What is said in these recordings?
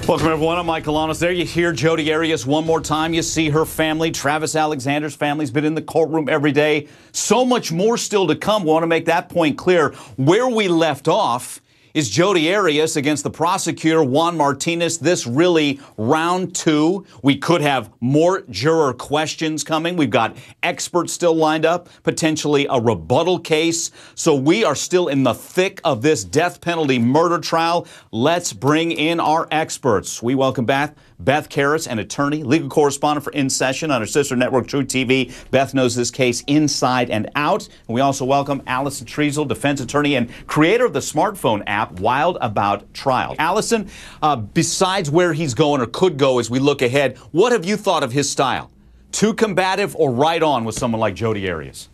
Welcome, everyone. I'm Mike Galanos. There you hear Jodi Arias one more time. You see her family. Travis Alexander's family's been in the courtroom every day. So much more still to come. We want to make that point clear. Where we left off is Jodi Arias against the prosecutor, Juan Martinez. This really round two. We could have more juror questions coming. We've got experts still lined up, potentially a rebuttal case. So we are still in the thick of this death penalty murder trial. Let's bring in our experts. We welcome Beth Kasaras, an attorney, legal correspondent for In Session on her sister network, True TV. Beth knows this case inside and out. And we also welcome Alison Triessl, defense attorney and creator of the smartphone app Wild About Trial. Alison, besides where he's going or could go as we look ahead, what have you thought of his style? Too combative or right on with someone like Jodi Arias?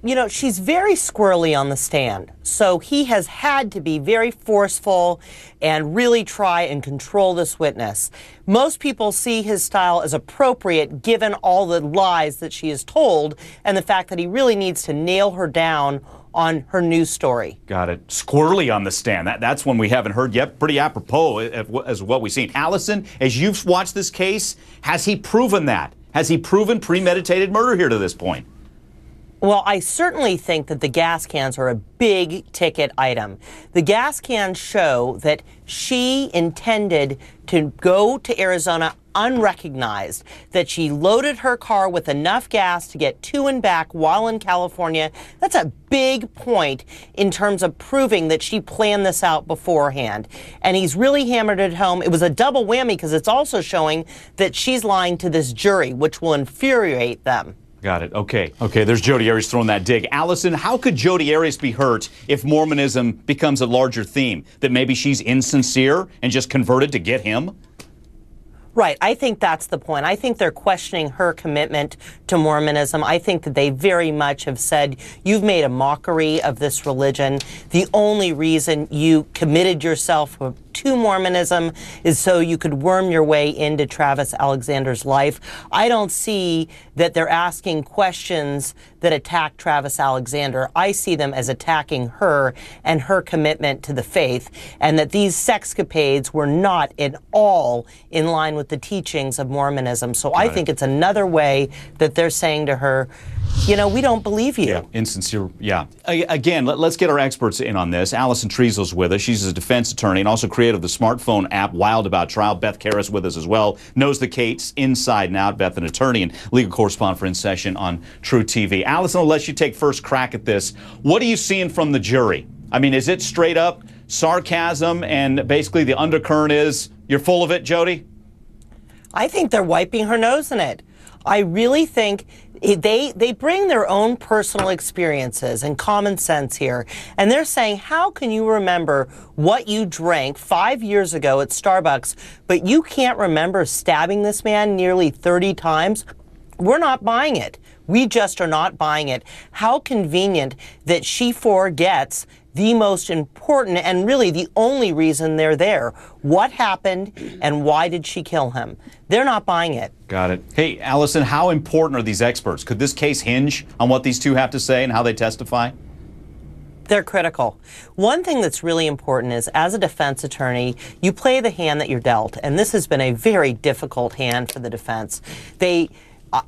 You know, she's very squirrely on the stand, so he has had to be very forceful and really try and control this witness. Most people see his style as appropriate given all the lies that she has told and the fact that he really needs to nail her down on her news story. Got it. Squirrely on the stand. That's one we haven't heard yet. Pretty apropos as what we've seen. Alison, as you've watched this case, has he proven that? Has he proven premeditated murder here to this point? Well, I certainly think that the gas cans are a big ticket item. The gas cans show that she intended to go to Arizona unrecognized, that she loaded her car with enough gas to get to and back while in California. That's a big point in terms of proving that she planned this out beforehand. And he's really hammered it home. It was a double whammy because it's also showing that she's lying to this jury, which will infuriate them. Got it. Okay. Okay, there's Jodi Arias throwing that dig. Alison, how could Jodi Arias be hurt if Mormonism becomes a larger theme? That maybe she's insincere and just converted to get him? Right. I think that's the point. I think they're questioning her commitment to Mormonism. I think that they very much have said, you've made a mockery of this religion. The only reason you committed yourself to Mormonism is so you could worm your way into Travis Alexander's life. I don't see that they're asking questions that attack Travis Alexander. I see them as attacking her and her commitment to the faith, and that these sexcapades were not at all in line with the teachings of Mormonism. So I think it's another way that they're saying to her, you know, we don't believe you. Yeah, insincere, yeah. Again, let's get our experts in on this. Alison Triessl's with us. She's a defense attorney and also creator of the smartphone app Wild About Trial. Beth Kasaras with us as well. Knows the case inside and out. Beth, an attorney and legal correspondent for In Session on True TV. Alison, I'll let you take first crack at this. What are you seeing from the jury? I mean, is it straight up sarcasm and basically the undercurrent is, you're full of it, Jodi? I think they're wiping her nose in it. I really think they bring their own personal experiences and common sense here. And they're saying, how can you remember what you drank 5 years ago at Starbucks, but you can't remember stabbing this man nearly 30 times? We're not buying it. We just are not buying it. How convenient that she forgets the most important and really the only reason they're there. What happened and why did she kill him? They're not buying it. Got it. Hey, Alison, how important are these experts? Could this case hinge on what these two have to say and how they testify? They're critical. One thing that's really important is, as a defense attorney, you play the hand that you're dealt, and this has been a very difficult hand for the defense.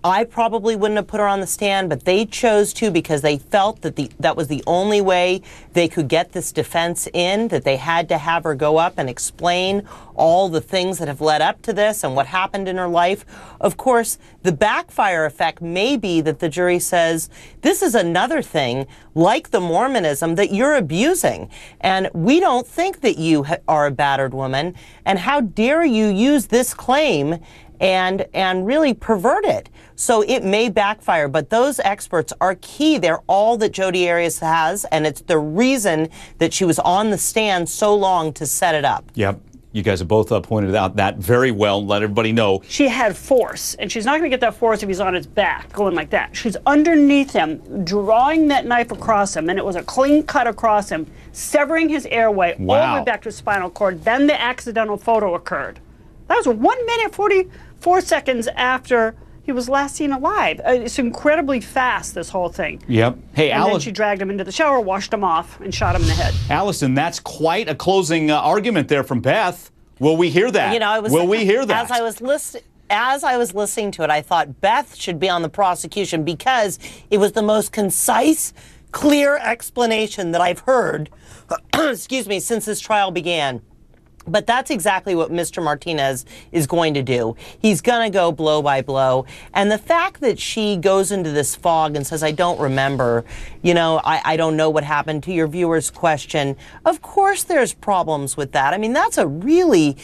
I probably wouldn't have put her on the stand, but they chose to because they felt that that was the only way they could get this defense in, that they had to have her go up and explain all the things that have led up to this and what happened in her life. Of course, the backfire effect may be that the jury says, this is another thing, like the Mormonism, that you're abusing. And we don't think that you are a battered woman. And how dare you use this claim and really pervert it. So it may backfire, but those experts are key. They're all that Jodi Arias has, and it's the reason that she was on the stand so long to set it up. Yep. You guys have both pointed out that very well. Let everybody know. She had force, and she's not going to get that force if he's on his back, going like that. She's underneath him, drawing that knife across him, and it was a clean cut across him, severing his airway all the way back to his spinal cord. Then the accidental photo occurred. That was 1 minute, 44 seconds after he was last seen alive. It's incredibly fast, this whole thing. Yep. Hey, and then she dragged him into the shower, washed him off, and shot him in the head. Alison, that's quite a closing argument there from Beth. Will we hear that? You know, Will we hear that? As I was listening to it, I thought Beth should be on the prosecution because it was the most concise, clear explanation that I've heard, excuse me, since this trial began. But that's exactly what Mr. Martinez is going to do. He's going to go blow by blow. And the fact that she goes into this fog and says, I don't remember, you know, I don't know what happened, to your viewer's question, of course there's problems with that. I mean, that's a really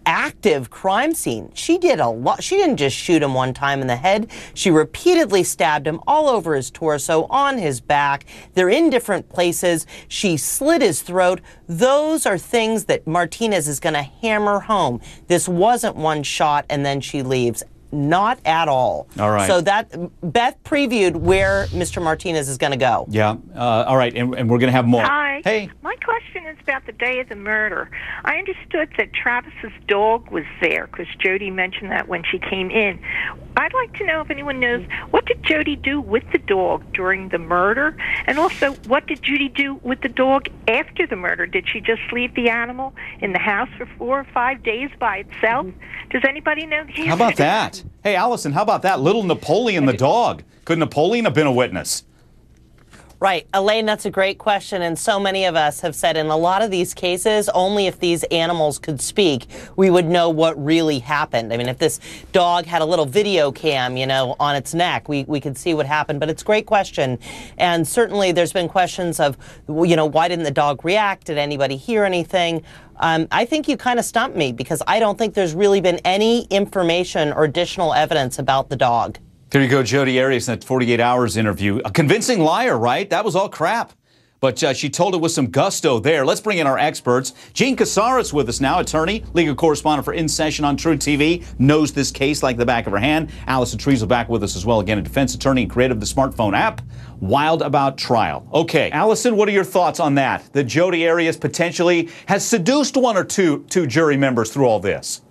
active crime scene. She did a lot. She didn't just shoot him one time in the head. She repeatedly stabbed him all over his torso, on his back. They're in different places. She slit his throat. Those are things that Martinez is going to hammer home. This wasn't one shot and then she leaves. Not at all. All right. So that Beth previewed where Mr. Martinez is going to go. Yeah. All right. And we're going to have more. Hi. Hey. My question is about the day of the murder. I understood that Travis's dog was there because Jodi mentioned that when she came in. I'd like to know if anyone knows, what did Jodi do with the dog during the murder? And also, what did Jodi do with the dog after the murder? Did she just leave the animal in the house for 4 or 5 days by itself? Does anybody know the answer? How about that? Hey, Allison, how about that? Little Napoleon the dog. Could Napoleon have been a witness? Right. Elaine, that's a great question. And so many of us have said in a lot of these cases, only if these animals could speak, we would know what really happened. I mean, if this dog had a little video cam, you know, on its neck, we could see what happened. But it's a great question. And certainly there's been questions of, you know, why didn't the dog react? Did anybody hear anything? I think you kind of stumped me because I don't think there's really been any information or additional evidence about the dog. There you go, Jodi Arias in that 48 Hours interview. A convincing liar, right? That was all crap. But she told it with some gusto there. Let's bring in our experts. Jean Kasaras with us now, attorney, legal correspondent for In Session on True TV, knows this case like the back of her hand. Alison Triessl back with us as well, again, a defense attorney and creator of the smartphone app, Wild About Trial. Okay, Alison, what are your thoughts on that? That Jodi Arias potentially has seduced one or two jury members through all this?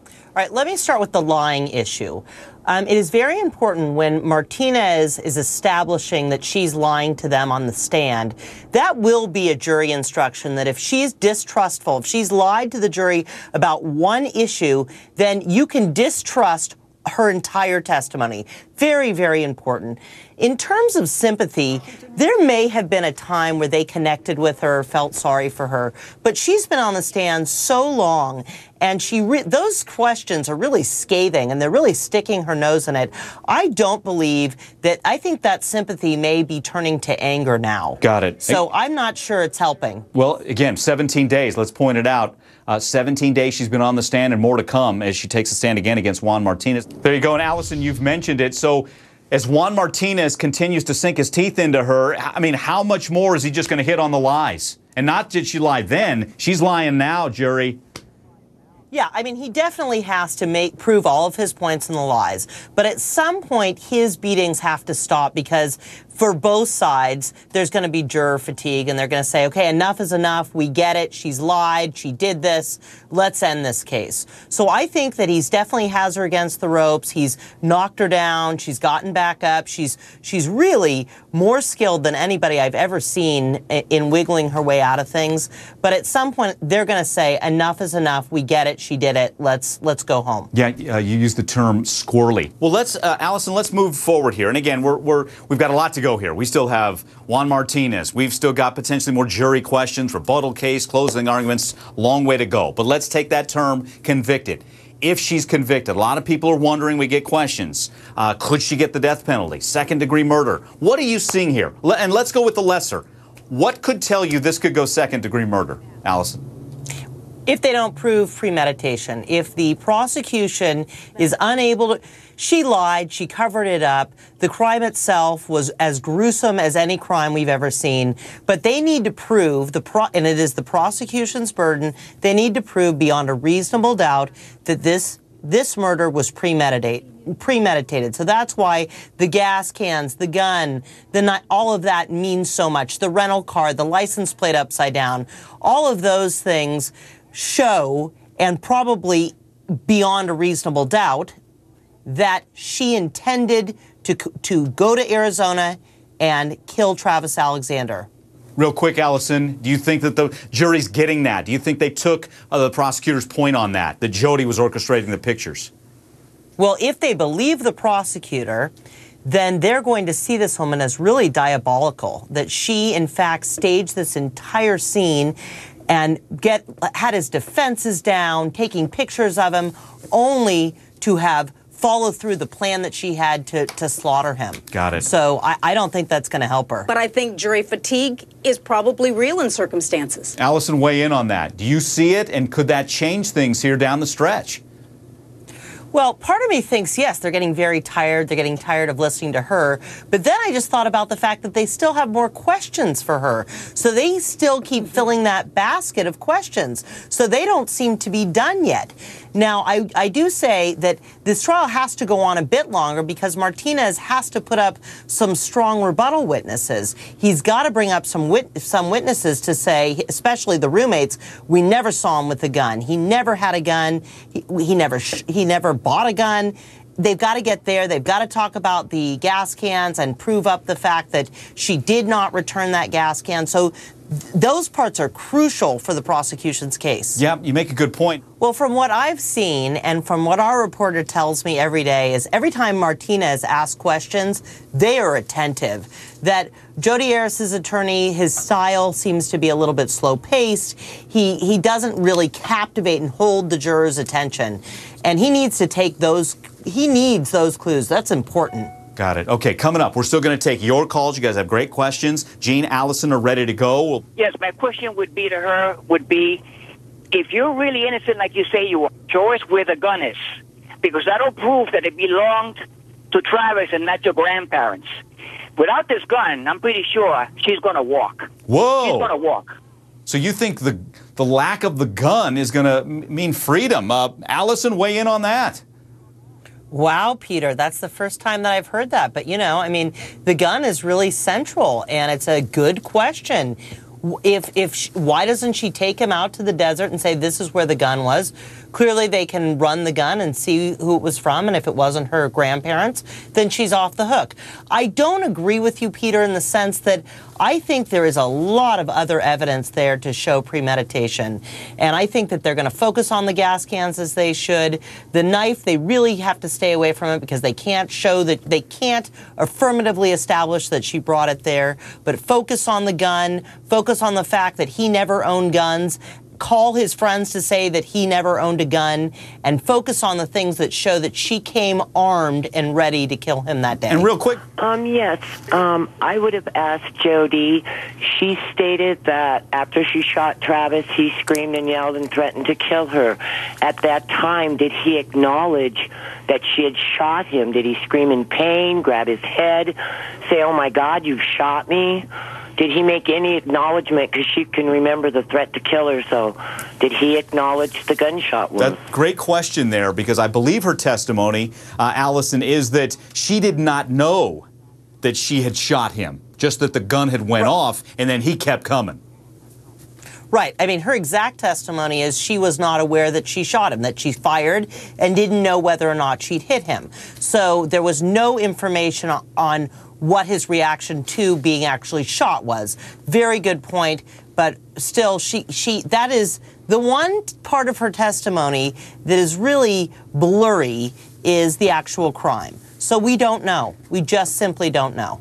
All right, let me start with the lying issue. It is very important when Martinez is establishing that she's lying to them on the stand. That will be a jury instruction that if she's distrustful, if she's lied to the jury about one issue, then you can distrust her entire testimony. Very, very important. In terms of sympathy, there may have been a time where they connected with her, felt sorry for her, but she's been on the stand so long, and those questions are really scathing, and they're really sticking her nose in it. I don't believe that. I think that sympathy may be turning to anger now. Got it. So I'm not sure it's helping. Well, again, 17 days, let's point it out. 17 days she's been on the stand and more to come as she takes the stand again against Juan Martinez. There you go. And Allison, you've mentioned it. So as Juan Martinez continues to sink his teeth into her, I mean, how much more is he just going to hit on the lies? And not did she lie then, she's lying now, jury. Yeah, I mean, he definitely has to prove all of his points in the lies. But at some point, his beatings have to stop because for both sides, there's going to be juror fatigue, and they're going to say, okay, enough is enough. We get it. She's lied. She did this. Let's end this case. So I think that he's definitely has her against the ropes. He's knocked her down. She's gotten back up. She's really more skilled than anybody I've ever seen in wiggling her way out of things. But at some point, they're going to say, enough is enough. We get it. She did it. Let's go home. Yeah, you used the term squirrely. Well, Allison, let's move forward here. And again, we've got a lot to go here. We still have Juan Martinez. We've still got potentially more jury questions, rebuttal case, closing arguments. Long way to go. But let's take that term convicted. If she's convicted, a lot of people are wondering, we get questions. Could she get the death penalty? Second-degree murder. What are you seeing here? And let's go with the lesser. What could tell you this could go second-degree murder, Allison? If they don't prove premeditation, if the prosecution is unable to, she lied, she covered it up, the crime itself was as gruesome as any crime we've ever seen, but they need to prove, and it is the prosecution's burden, they need to prove beyond a reasonable doubt that this murder was premeditated. So that's why the gas cans, the gun, the knife, all of that means so much. The rental car, the license plate upside down, all of those things show, and probably beyond a reasonable doubt, that she intended to go to Arizona and kill Travis Alexander. Real quick, Alison, do you think that the jury's getting that? Do you think they took the prosecutor's point on that Jodi was orchestrating the pictures? Well, if they believe the prosecutor, then they're going to see this woman as really diabolical, that she, in fact, staged this entire scene and had his defenses down, taking pictures of him, only to have followed through the plan that she had to slaughter him. Got it. So I don't think that's going to help her. But I think jury fatigue is probably real in circumstances. Alison, weigh in on that. Do you see it, and could that change things here down the stretch? Well, part of me thinks, yes, they're getting very tired. They're getting tired of listening to her. But then I just thought about the fact that they still have more questions for her. So they still keep filling that basket of questions. So they don't seem to be done yet. Now, I do say that this trial has to go on a bit longer because Martinez has to put up some strong rebuttal witnesses. He's got to bring up some witnesses to say, especially the roommates, we never saw him with a gun. He never had a gun. He never bought a gun. They've got to get there. They've got to talk about the gas cans and prove up the fact that she did not return that gas can. So those parts are crucial for the prosecution's case. Yeah, you make a good point. Well, from what I've seen and from what our reporter tells me every day is every time Martinez asks questions, they are attentive. That Jodi Arias' attorney, his style seems to be a little bit slow-paced. He doesn't really captivate and hold the jurors' attention. And he needs to take those clues. That's important. Got it. Okay, coming up, we're still going to take your calls. You guys have great questions. Gene, Alison are ready to go. Yes, my question would be to her if you're really innocent like you say you are, show us where the gun is. Because that'll prove that it belonged to Travis and not your grandparents. Without this gun, I'm pretty sure she's going to walk. Whoa. She's going to walk. So you think the lack of the gun is going to mean freedom? Alison, weigh in on that. Wow, Peter, that's the first time that I've heard that. But, you know, I mean, the gun is really central, and it's a good question. Why doesn't she take him out to the desert and say this is where the gun was? Clearly they can run the gun and see who it was from, and if it wasn't her grandparents, then she's off the hook. I don't agree with you, Peter, in the sense that I think there is a lot of other evidence there to show premeditation. And I think that they're going to focus on the gas cans as they should. The knife, they really have to stay away from it because they can't show that, they can't affirmatively establish that she brought it there. But focus on the gun, focus on the fact that he never owned guns, call his friends to say that he never owned a gun, and focus on the things that show that she came armed and ready to kill him that day. And real quick. Yes. I would have asked Jodi. She stated that after she shot Travis, he screamed and yelled and threatened to kill her. At that time, did he acknowledge that she had shot him? Did he scream in pain, grab his head, say, "Oh my God, you've shot me"? Did he make any acknowledgement? Because she can remember the threat to kill her, so did he acknowledge the gunshot wound? Great question there, because I believe her testimony, Alison, is that she did not know that she had shot him, just that the gun had went off, and then he kept coming. Right. I mean, her exact testimony is she was not aware that she shot him, that she fired and didn't know whether or not she'd hit him. So there was no information on what his reaction to being actually shot was. Very good point, but still, that is the one part of her testimony that is really blurry is the actual crime. So we don't know. We just simply don't know.